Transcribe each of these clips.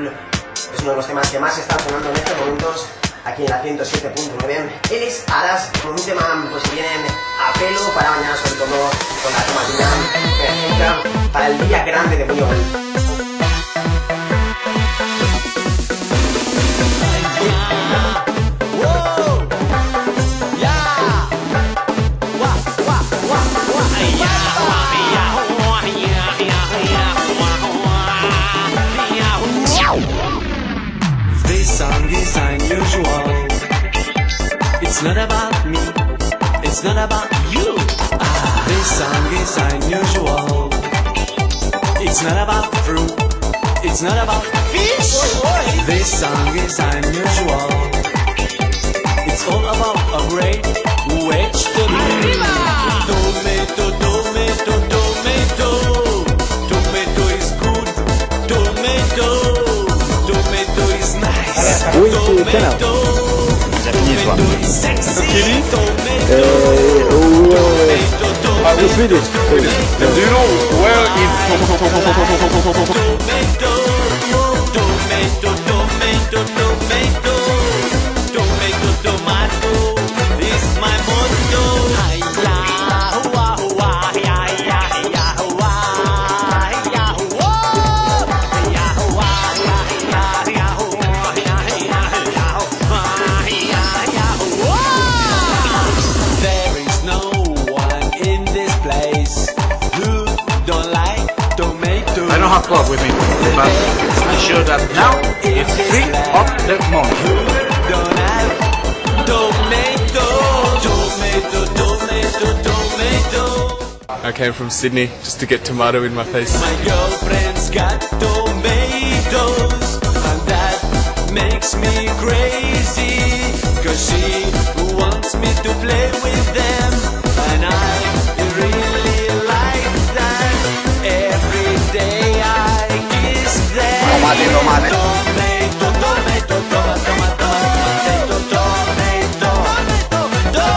Buñol. Es uno de los temas que más está sonando en estos momentos aquí en la 107.9. Él es Aras, con un tema pues que viene a pelo para mañana, sobre todo con la tomatina perfecta para el día grande de Buñol. It's not about me, it's not about you. This song is unusual. It's not about fruit, it's not about fish. This song is unusual. It's all about a great vegetable. Tomato, tomato, tomato. Tomato is good. Tomato. Tomato is nice. Tomato. Swedish. Do you know where in tomato is my motto. I don't have club with me, but I'm sure that now it's free of the month. Don't have tomato, tomato, tomato, tomato. I came from Sydney just to get tomato in my face. My girlfriend's got tomatoes, and that makes me crazy, 'cause she wants me to play with them, and I really like that. Every day I kiss them. Tomate, tomate. Tomato, tomato, tomato, tomato, tomato, tomato.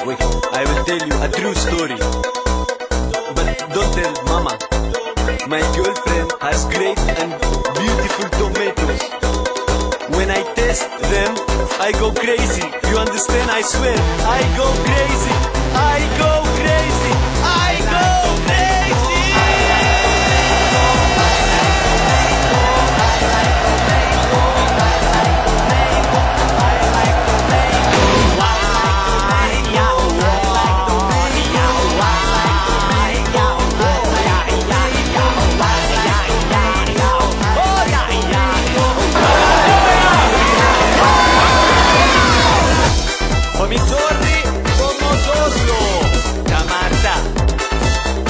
Wait. I will tell you a true story. But don't tell Mama. My girlfriend has great and beautiful tomatoes. When I taste them, I go crazy. You understand? I swear. I go crazy. I go crazy. I go crazy.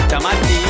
Tomatina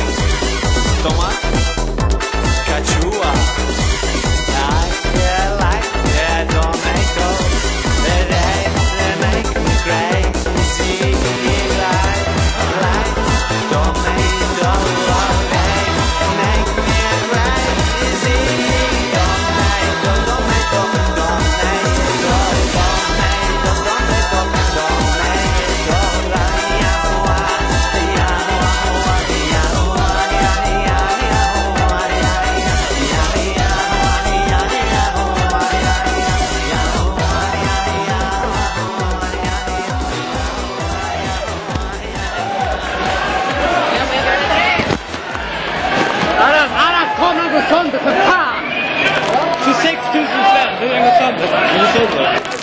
understand that. You said that.